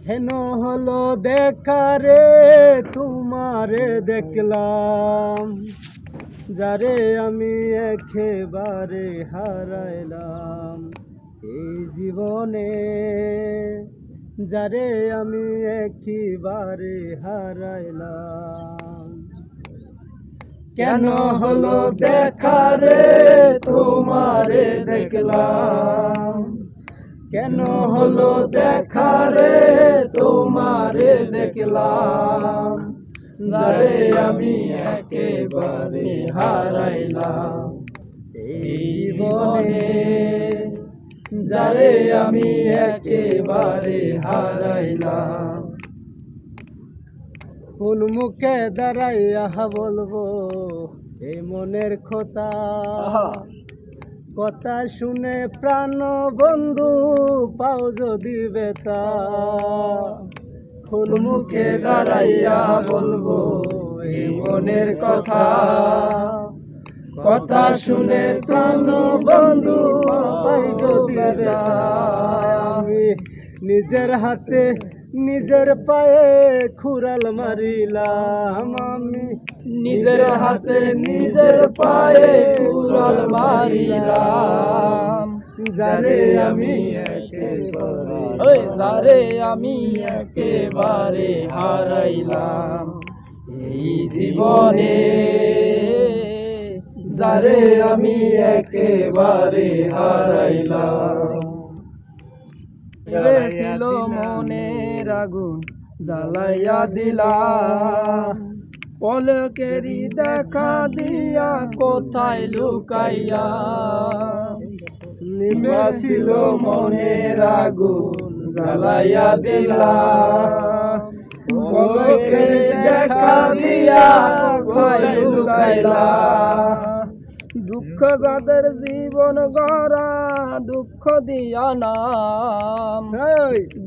হেন হলো দেখা রে তোমারে দেখলাম, যারে আমি একেবারে হারাইলাম এই জীবনে, যারে আমি একেবারে হারাইলাম। কেন হলো দেখা রে তোমারে দেখলাম, কেন হলো দেখা রে তোমারে দেখলাম, যারে আমি একেবারে হারাইলাম এই জীবনে, যারে আমি একেবারে হারাইলাম। কোন মুখে দাঁড়াইয়া বলবো এই মনের কথা, কথা শুনে প্রাণ বন্ধু পাও যদি বেতা। কোন মুখে দাঁড়াইয়া বলবো এই মনের কথা, কথা শুনে প্রাণ বন্ধু পাই যদি বেতা। আমি নিজের হাতে নিজের পায়ে খুরাল মারিলাম, আমি নিজের হাতে নিজের পায়ে খুরাল মারিলাম, যারে আমি একেবারে, যারে আমি একেবারে হারাইলাম এই জীবনে, যারে আমি একেবারে হারাইলাম। ছিল মনের আগুন জ্বালাইয়া দিলা, পলকেরই দেখা দিয়া কোথায় লুকাইয়া। ছিল মনের আগুন জ্বালাইয়া দিলা, পলকেরই দেখা দিয়া কোথায় লুকাইলা। দুঃখ যাদের জীবন গড়া দুঃখ দিয়া নাম,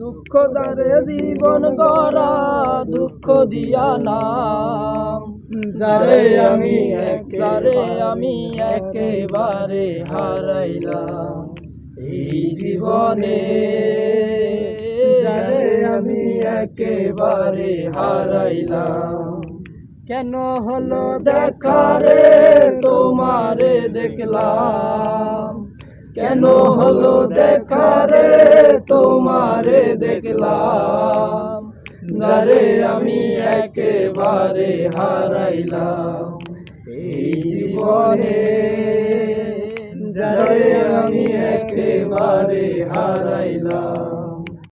দুঃখ যাদের জীবন গড়া দুঃখ দিয়া নাম, যারে আমি একেবারে হারাইলাম এই জীবনে, যারে আমি একেবারে হারাইলাম। কেন হলো দেখা রে তোমারে দেখলাম, কেন হলো দেখা রে তোমারে দেখলাম, যারে আমি একেবারে হারাইলাম এই জীবনে, যারে আমি একেবারে হারাইলাম।